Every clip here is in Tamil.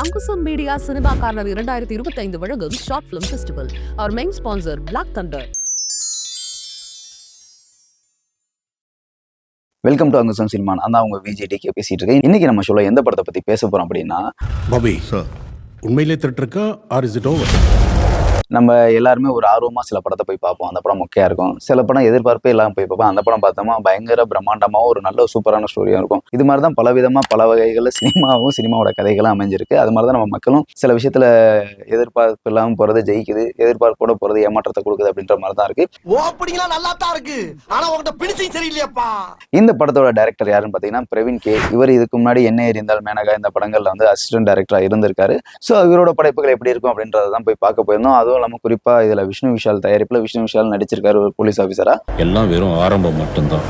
Ankusam Media Cinema Corner 2025 வழங்கும் short film festival. Our main sponsor Black Thunder. Welcome to Angusam cinema. நான் தான் உங்க விஜிடிக்கு பேசிட்டு இருக்கேன். இன்னைக்கு நம்ம ஷோல எந்த படத்தை பத்தி பேச போறோம் அப்படின்னா, பாபி சார் உண்மையிலே திட்டிருக்கா ஆர் இஸ் இட் ஓவர்? நம்ம எல்லாருமே ஒரு ஆர்வமா சில படத்தை போய் பார்ப்போம். அந்த படம் மொக்கையா இருக்கும். சில படம் எதிர்பார்ப்பே இல்லாமல் போய் பார்ப்போம். அந்த படம் பார்த்தோமா பயங்கர பிரம்மாண்டமாகவும் ஒரு நல்ல சூப்பரான ஸ்டோரியும் இருக்கும். இது மாதிரி தான் பல விதமா பல வகைகளில் சினிமாவோட கதைகளும் அமைஞ்சிருக்கு. அது மாதிரி தான் நம்ம மக்களும் சில விஷயத்துல எதிர்பார்ப்பு இல்லாமல் போறது ஜெயிக்குது, எதிர்பார்ப்போட போறது ஏமாற்றத்தை கொடுக்குது அப்படின்ற மாதிரி தான் இருக்கு. இந்த படத்தோட டைரக்டர் யாருன்னு பார்த்தீங்கன்னா பிரவீன் கே. இவர் இதுக்கு முன்னாடி என்ன எரிந்தால் மேனகா இந்த படங்கள்ல வந்து அசிஸ்டன்ட் டைரக்டரா இருந்திருக்காரு. ஸோ இவரோட படைப்புகள் எப்படி இருக்கும் அப்படின்றத தான் போய் பார்க்க போயிருந்தோம். அதுவும் இல்லாமல் குறிப்பா இதுல விஷ்ணு விஷால் தயாரிப்புல விஷ்ணு விஷால் நடிச்சிருக்காரு ஒரு போலீஸ் ஆஃபீஸரா. எல்லாம் வெறும் ஆரம்பம் மட்டும்தான்.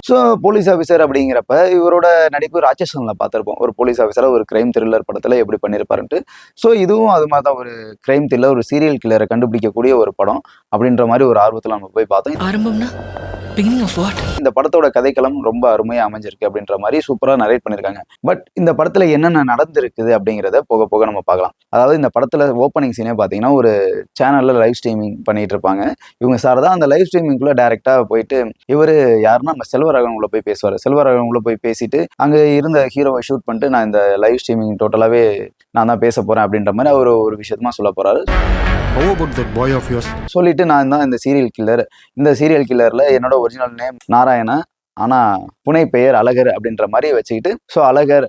ஸோ போலீஸ் ஆஃபீஸர் அப்படிங்கிறப்ப இவரோட நடிப்பு ராட்சசன்ல பார்த்துருப்போம். ஒரு போலீஸ் ஆஃபீஸரா ஒரு கிரைம் த்ரில்லர் படத்துல எப்படி பண்ணியிருப்பாருன்ட்டு. ஸோ இதுவும் அது மாதிரி தான் ஒரு கிரைம் த்ரில்லர், ஒரு சீரியல் கில்லரை கண்டுபிடிக்கக்கூடிய ஒரு படம் அப்படின்ற மாதிரி ஒரு ஆர்வத்தில் நம்ம போய் பார்த்தோம். ஆரம்பம்னா beginning of what? இந்த படத்தோட கதைக்களம் ரொம்ப அருமையா அமைஞ்சிருக்கு அப்படின்ற மாதிரி சூப்பரா நரேட் பண்ணியிருக்காங்க. பட் இந்த படத்துல என்னென்ன நடந்திருக்குது அப்படிங்கிறத போக போக நம்ம பார்க்கலாம். அதாவது இந்த படத்துல ஓப்பனிங் சீனே பார்த்தீங்கன்னா ஒரு சேனல்ல லைவ் ஸ்ட்ரீமிங் பண்ணிட்டு இருப்பாங்க. இவங்க சார் தான் அந்த லைவ் ஸ்ட்ரீமிங்குள்ள டைரக்டா போயிட்டு இவர் யாருன்னா நம்ம செல்வராகவன் உள்ள போய் பேசுவார். செல்வராகவன் உள்ள போய் பேசிட்டு அங்கே இருந்த ஹீரோவை ஷூட் பண்ணிட்டு நான் இந்த லைவ் ஸ்ட்ரீமிங் டோட்டலாவே நான் தான் பேச போறேன் அப்படின்ற மாதிரி அவர் ஒரு விஷயமா சொல்ல போறாரு. சொல்லிட்டு நான் தான் இந்த சீரியல் கில்லர். இந்த சீரியல் கில்லர்ல என்னோட ஒரிஜினல் நேம் நாராயணா, ஆனா புனை பெயர் அழகர் அப்படின்ற மாதிரி வச்சுக்கிட்டு, ஸோ அழகர்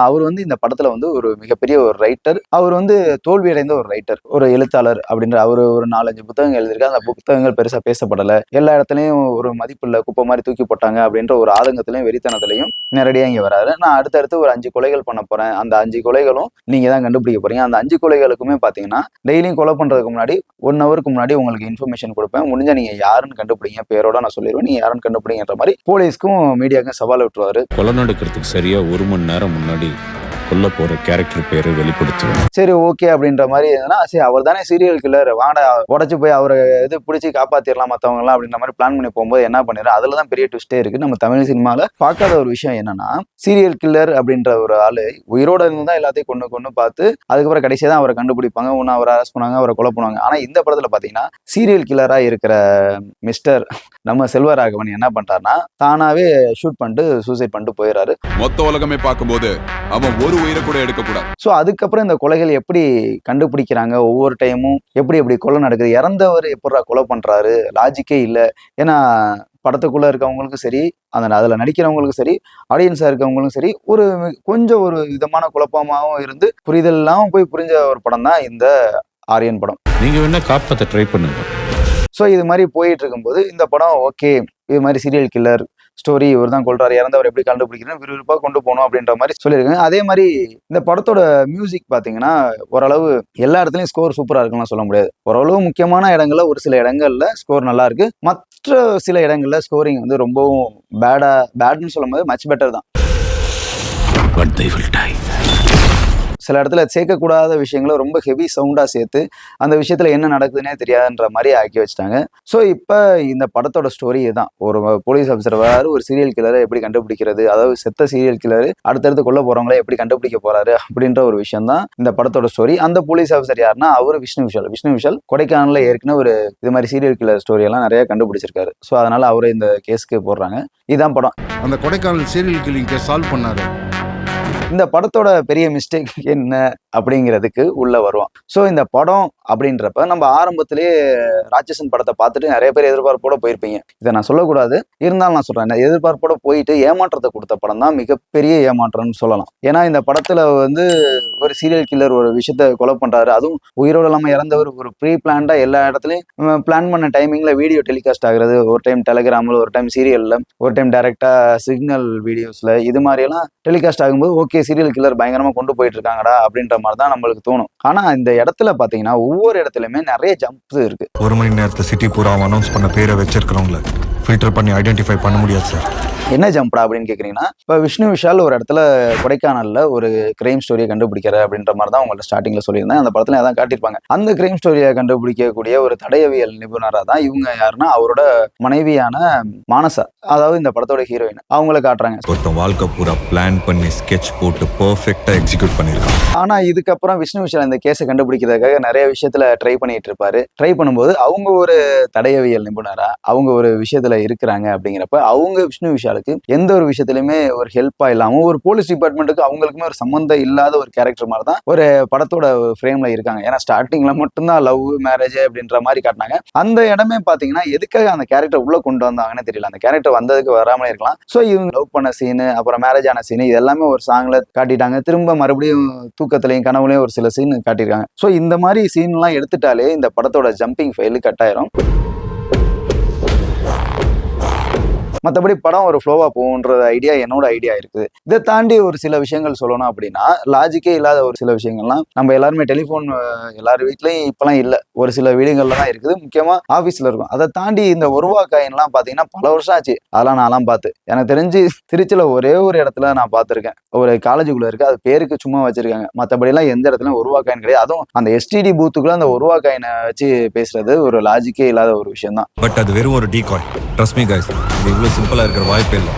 அவர் வந்து இந்த படத்துல வந்து ஒரு மிகப்பெரிய ஒரு ரைட்டர். அவர் வந்து தோல்வி அடைந்த ஒரு ரைட்டர், ஒரு எழுத்தாளர் அப்படின்ற அவர் ஒரு 4-5 புத்தகங்கள் எழுதியிருக்காரு. அந்த புத்தகங்கள் பெருசா பேசப்படலை, எல்லா இடத்துலையும் ஒரு மதிப்புள்ள குப்பை மாதிரி தூக்கி போட்டாங்க அப்படின்ற ஒரு ஆதங்கத்திலையும் வெறித்தனத்திலையும் நேரடியாக இங்கே வராரு. நான் அடுத்தடுத்து ஒரு 5 கொலைகள் பண்ண போறேன், அந்த 5 கொலைகளும் நீங்க தான் கண்டுபிடிக்க போறீங்க. அந்த 5 கொலைகளுக்குமே பாத்தீங்கன்னா டெய்லியும் கொலை பண்றதுக்கு முன்னாடி 1 ஹவருக்கு முன்னாடி உங்களுக்கு இன்ஃபர்மேஷன் கொடுப்பேன். முடிஞ்சா நீங்க யாருன்னு கண்டுபிடிங்க, பேரோட நான் சொல்லிடுவேன், நீங்க யாருன்னு கண்டுபிடிங்கன்ற மாதிரி போலீஸ்க்கும் மீடியாவுக்கும் சவால் விட்டுருவாரு. கொலை நடக்கிறதுக்கு சரியா 1 மணி நேரம் முன்னாடி கொல்ல போற கேரக்டர் பேரை வெளிப்படுத்துவேன். சரி ஓகே அப்படின்ற மாதிரி எதுனா, சரி அவர் தானே சீரியல் கில்லர், வாடா உடச்சு போய் அவரை இது பிடிச்சி காப்பாத்திரலாம் மற்றவங்கலாம் அப்படின்ற மாதிரி பிளான் பண்ணி போகும்போது என்ன பண்ணிடுற, அதுல தான் பெரிய ட்விஸ்டே இருக்கு. நம்ம தமிழ் சினிமால பார்க்காத ஒரு விஷயம் என்னன்னா, சீரியல் கில்லர் அப்படின்ற ஒரு ஆளு உயிரோட இருந்து தான் எல்லாத்தையும் கொண்டு பார்த்து அதுக்கப்புறம் கடைசியா தான் அவரை கண்டுபிடிப்பாங்க. ஒன்னு அவரை அரெஸ்ட் பண்ணுவாங்க, அவரை கொலை பண்ணுவாங்க. ஆனா இந்த படத்துல பாத்தீங்கன்னா சீரியல் கில்லரா இருக்கிற மிஸ்டர் நம்ம செல்வராகவன் என்ன பண்றாருன்னா, தானாவே ஷூட் பண்ணிட்டு சூசைட் பண்ணிட்டு போயிடறாரு. மொத்த உலகமே பார்க்கும்போது அவன் ஒரு உயிரை கூட எடுக்கக்கூடாது. ஸோ அதுக்கப்புறம் இந்த கொலைகள் எப்படி கண்டுபிடிக்கிறாங்க, ஒவ்வொரு டைமும் எப்படி கொலை நடக்குது, இறந்தவர் எப்படா கொலை பண்றாரு, லாஜிக்கே இல்லை. ஏன்னா படத்துக்குள்ள இருக்கவங்களுக்கும் சரி, அதுல நடிக்கிறவங்களுக்கும் சரி, ஆடியன்ஸா இருக்கவங்களுக்கும் சரி, கொஞ்சம் ஒரு விதமான குழப்பமாகவும் இருந்து புரிதல் இல்லாம போய் புரிஞ்ச ஒரு படம் தான் இந்த ஆரியன் படம். நீங்க வேணா காப்பாற்ற ட்ரை பண்ணுங்க. ஸோ இது மாதிரி போயிட்டு இருக்கும்போது இந்த படம் ஓகே, இது மாதிரி சீரியல் கில்லர் ஸ்டோரி, இவர் தான் கொள்றாரு, இறந்தவர் எப்படி கண்டுபிடிக்கிறேன் விறுவிறுப்பாக கொண்டு போகணும் அப்படின்ற மாதிரி சொல்லியிருக்காங்க. அதே மாதிரி இந்த படத்தோட மியூசிக் பார்த்தீங்கன்னா ஓரளவு எல்லா இடத்துலையும் ஸ்கோர் சூப்பராக இருக்குன்னு சொல்ல முடியாது. ஓரளவு முக்கியமான இடங்கள்ல ஒரு சில இடங்கள்ல ஸ்கோர் நல்லா இருக்கு, மற்ற சில இடங்கள்ல ஸ்கோரிங் வந்து ரொம்பவும் பேட்னு சொல்லும் போது மச் பெட்டர் தான். சில இடத்துல சேர்க்கக்கூடாத விஷயங்களை ரொம்ப ஹெவி சவுண்டாக சேர்த்து அந்த விஷயத்துல என்ன நடக்குதுன்னே தெரியாதுன்ற மாதிரி ஆக்கி வச்சுட்டாங்க. ஸோ இப்போ இந்த படத்தோட ஸ்டோரி இதுதான். ஒரு போலீஸ் ஆஃபீஸர் ஒரு சீரியல் கில்லரை எப்படி கண்டுபிடிக்கிறது, அதாவது செத்த சீரியல் கில்லர் அடுத்தடுத்து கொல்ல போறவங்களே எப்படி கண்டுபிடிக்க போறாரு அப்படின்ற ஒரு விஷயம் தான் இந்த படத்தோட ஸ்டோரி. அந்த போலீஸ் ஆஃபீஸர் யாருன்னா அவர் விஷ்ணு விஷால் கொடைக்கானல்ல ஏற்கனவே ஒரு இது மாதிரி சீரியல் கில்லர் ஸ்டோரி எல்லாம் நிறைய கண்டுபிடிச்சிருக்காரு. ஸோ அதனால அவரை இந்த கேஸ்க்கு போடுறாங்க. இதுதான் படம். அந்த Kodaikanal serial killing case solve பண்ணாரு. இந்த படத்தோட பெரிய மிஸ்டேக் என்ன அப்படிங்கிறதுக்கு உள்ள வருவோம். ஸோ இந்த படம் அப்படின்றப்ப நம்ம ஆரம்பத்திலேயே ராட்சசன் படத்தை பார்த்துட்டு நிறைய பேர் எதிர்பார்ப்போட போயிருப்பீங்க. இதை நான் சொல்லக்கூடாது, இருந்தாலும் நான் சொல்றேன், எதிர்பார்ப்போட போயிட்டு ஏமாற்றத்தை கொடுத்த படம் தான் மிகப்பெரிய ஏமாற்றம்னு சொல்லலாம். ஏன்னா இந்த படத்துல வந்து ஒரு சீரியல் கில்லர் ஒரு விஷயத்த கொலை பண்றாரு, அதுவும் உயிரோடு இல்லாமல் இறந்தவர் ஒரு ப்ரீ பிளான்டா எல்லா இடத்துலையும் பிளான் பண்ண டைமிங்ல வீடியோ டெலிகாஸ்ட் ஆகுறது, ஒரு டைம் டெலிகிராமில், ஒரு டைம் சீரியல்ல, ஒரு டைம் டைரக்டா சிக்னல் வீடியோஸ்ல, இது மாதிரியெல்லாம் டெலிகாஸ்ட் ஆகும்போது ஓகே சீரியல் கில்லர் பயங்கரமா கொண்டு போயிட்டு இருக்காங்கடா அப்படின்ற மாதிரி தான் நம்மளுக்கு தோணும். ஆனா இந்த இடத்துல பாத்தீங்கன்னா ஒவ்வொரு இடத்துலயுமே நிறைய ஜம்ப்ஸ் இருக்கு. 1 மணி நேரத்துல சிட்டி பூரா அனௌன்ஸ் பண்ண பேரை வச்சிருக்கிறவங்கள ஃபில்டர் பண்ணி ஐடென்டிஃபை பண்ண முடியாது சார். என்ன ஜம்ப்டா அப்படின்னு கேட்குறீங்கன்னா, இப்போ விஷ்ணு விஷால் ஒரு இடத்துல கொடைக்கானல்ல ஒரு கிரைம் ஸ்டோரியை கண்டுபிடிக்கிற அப்படின்ற மாதிரி தான் உங்கள்ட்ட ஸ்டார்டிங்ல சொல்லியிருந்தேன். அந்த படத்துல அதான் காட்டியிருப்பாங்க. அந்த கிரைம் ஸ்டோரியை கண்டுபிடிக்கக்கூடிய ஒரு தடயவியல் நிபுணராக தான் இவங்க யாருன்னா அவரோட மனைவியான மானசா, அதாவது இந்த படத்தோட ஹீரோயின், அவங்கள காட்டுறாங்க. ஒருத்தன் வாழ்க்கை பூரா பிளான் பண்ணி ஸ்கெட்ச் போட்டு பெர்ஃபெக்ட்டா எக்ஸிக்யூட் பண்ணிருக்கான். ஆனா இதுக்கப்புறம் விஷ்ணு விஷால் இந்த கேஸை கண்டுபிடிக்கிறதுக்காக நிறைய விஷயத்துல ட்ரை பண்ணிட்டு இருப்பாரு. ட்ரை பண்ணும்போது அவங்க ஒரு தடயவியல் நிபுணரா அவங்க ஒரு விஷயத்துல இருக்கிறாங்க அப்படிங்கிறப்ப அவங்க விஷ்ணு விஷாலுக்கு எந்த ஒரு விஷயத்திலுமே ஒரு ஹெல்ப்பா இல்லாம ஒரு போலீஸ் டிபார்ட்மெண்ட்டுக்கு அவங்களுக்குமே ஒரு சம்பந்தம் இல்லாத ஒரு கேரக்டர் மாதிரி தான் ஒரு படத்தோட ஃப்ரேம்ல இருக்காங்க. ஏன்னா ஸ்டார்டிங்ல மட்டும்தான் லவ் மேரேஜ் அப்படின்ற மாதிரி காட்டினாங்க. அந்த இடமே பாத்தீங்கன்னா எதுக்காக அந்த கேரக்டர் உள்ள கொண்டு வந்தாங்கன்னு தெரியல. அந்த கேரக்டர் வந்ததுக்கு வராமலே இருக்கலாம். ஸோ இவங்க லவ் பண்ண சீனு அப்புறம் மேரேஜ் ஆன சீனு இது எல்லாமே ஒரு சாங்ல காட்டிட்டாங்க. திரும்ப மறுபடியும் தூக்கத்திலையும் கனவுலையும் ஒரு சில சீன் காட்டியிருக்காங்க. ஸோ இந்த மாதிரி சீன்லாம் எடுத்துட்டாலே இந்த படத்தோட ஜம்பிங் ஃபைல் கட் ஆயிரும். மற்றபடி படம் ஒரு ஃப்ளோவா போகுன்ற ஐடியா என்னோட ஐடியா இருக்குது. இதை தாண்டி ஒரு சில விஷயங்கள் சொல்லணும் அப்படின்னா லாஜிக்கே இல்லாத ஒரு சில விஷயங்கள்லாம் நம்ம எல்லாருமே டெலிஃபோன் எல்லார் வீட்லையும் இப்பெல்லாம் இல்லை, ஒரு சில வீடுகள்ல தான் இருக்குது, முக்கியமா ஆஃபீஸில் இருக்கும். அதை தாண்டி இந்த ஒருவா காயின்லாம் பார்த்தீங்கன்னா பல வருஷம் ஆச்சு அதெல்லாம் நான்லாம் பார்த்து. எனக்கு தெரிஞ்சு திருச்சியில் ஒரே ஒரு இடத்துல நான் பார்த்துருக்கேன். ஒரு காலேஜுக்குள்ள இருக்கு, அது பேருக்கு சும்மா வச்சிருக்காங்க. மற்றபடிலாம் எந்த இடத்துலையும் ஒருவா காயின் கிடையாது. அதுவும் அந்த எஸ்டிடி பூத்துக்குள்ள அந்த ஒருவா காயினை வச்சு பேசுறது ஒரு லாஜிக்கே இல்லாத ஒரு விஷயம் தான். பட் அது வெறும் ஒரு டீகாய். ட்ரஸ்ட் மீ கைஸ், இது இவ்வளவு சிம்பிளா இருக்கிற வாய்ப்பே இல்லை.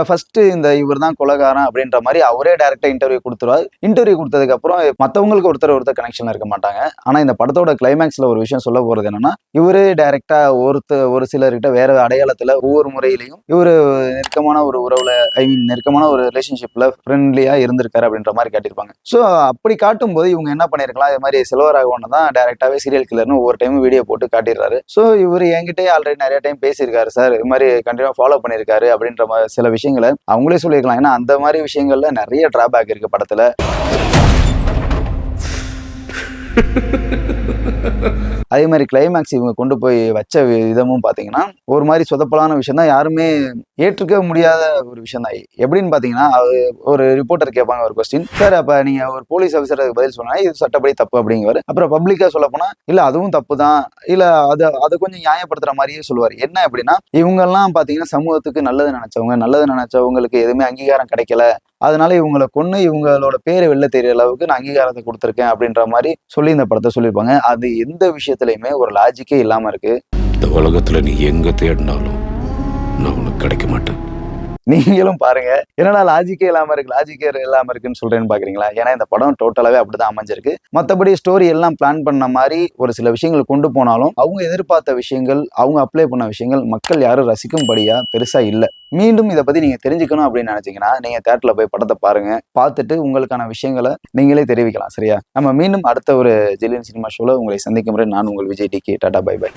ஃபர்ஸ்ட் இந்த இவர் தான் கொலைகாரன் அப்படின்ற மாதிரி அவரே டைரக்டா இன்டர்வியூ கொடுத்துருவாரு. இன்டர்வியூ கொடுத்ததுக்கு அப்புறம் மற்றவங்களுக்கு ஒருத்தர் கனெக்ஷன் இருக்க மாட்டாங்க. ஆனா இந்த படத்தோட கிளைமேக்ஸ்ல ஒரு விஷயம் சொல்ல போறது என்னன்னா, இவரு டைரக்டா ஒரு சிலர்கிட்ட வேற அடையாளத்துல ஒவ்வொரு முறையிலையும் இவரு நெருக்கமான ஒரு உறவுல நெருக்கமான ஒரு ரிலேஷன்ஷிப்ல ஃப்ரெண்ட்லியா இருந்திருக்காரு அப்படின்ற மாதிரி காட்டியிருப்பாங்க. ஸோ அப்படி காட்டும் போது இவங்க என்ன பண்ணிருக்கலாம், இது மாதிரி செல்வராகவன் தான் டைரக்டாவே சீரியல் கில்லர்னு ஒவ்வொரு டைம் வீடியோ போட்டு காட்டிடுறாரு. ஸோ இவர் என்கிட்டயே ஆல்ரெடி நிறைய டைம் பேசியிருக்காரு சார், இது மாதிரி கண்டினியூ ஃபாலோ பண்ணியிருக்காரு அப்படின்ற மாதிரி சில விஷயங்களை அவங்களே சொல்லியிருக்கலாம். ஏன்னா அந்த மாதிரி விஷயங்கள்ல நிறைய டிராபேக் இருக்கு படத்துல. அதே மாதிரி கிளைமேக்ஸ் இவங்க கொண்டு போய் வச்ச விதமும் பாத்தீங்கன்னா ஒரு மாதிரி சொதப்பலான விஷயம் தான், யாருமே ஏற்றுக்க முடியாத ஒரு விஷயம் தான். எப்படின்னு பாத்தீங்கன்னா, ஒரு ரிப்போர்ட்டர் கேட்பாங்க ஒரு கொஸ்டின், சார் அப்ப நீங்க ஒரு போலீஸ் ஆஃபீஸருக்கு பதில் சொன்னா இது சட்டப்படி தப்பு அப்படிங்குவாரு. அப்புறம் பப்ளிக்கா சொல்ல போனா இல்ல அதுவும் தப்பு தான், இல்ல அதை கொஞ்சம் நியாயப்படுத்துற மாதிரியே சொல்லுவாரு. என்ன அப்படின்னா, இவங்க எல்லாம் பாத்தீங்கன்னா சமூகத்துக்கு நல்லது நினைச்சவங்களுக்கு எதுவுமே அங்கீகாரம் கிடைக்கல, அதனால இவங்களை கொண்டு இவங்களோட பேரை வெளில தெரியற அளவுக்கு நான் அங்கீகாரத்தை கொடுத்துருக்கேன் அப்படின்ற மாதிரி சொல்லி இந்த படத்தை சொல்லியிருப்பாங்க. அது எந்த விஷயத்துலையுமே ஒரு லாஜிக்கே இல்லாம இருக்கு. இந்த உலகத்துல நீ எங்க தேடினாலும் நான் உனக்கு கிடைக்க மாட்டேன். நீங்களும் பாருங்க, என்னடா லாஜிக்கே இல்லாம இருக்குன்னு சொல்றேன்னு பாக்குறீங்களா? ஏன்னா இந்த படம் டோட்டலாவே அப்படிதான் அமைஞ்சிருக்கு. மற்றபடி ஸ்டோரி எல்லாம் பிளான் பண்ண மாதிரி ஒரு சில விஷயங்கள் கொண்டு போனாலும் அவங்க எதிர்பார்த்த விஷயங்கள், அவங்க அப்ளை பண்ண விஷயங்கள் மக்கள் யாரும் ரசிக்கும்படியா பெருசா இல்லை. மீண்டும் இதை பத்தி நீங்க தெரிஞ்சுக்கணும் அப்படின்னு நினைச்சீங்கன்னா நீங்க தியேட்டர்ல போய் படத்தை பாருங்க, பார்த்துட்டு உங்களுக்கான விஷயங்களை நீங்களே தெரிவிக்கலாம். சரியா? நம்ம மீண்டும் அடுத்த ஒரு ஜெலியன் சினிமா ஷோல உங்களை சந்திக்கும் முறை நான் உங்கள் Vijay DK. Tata, bye by.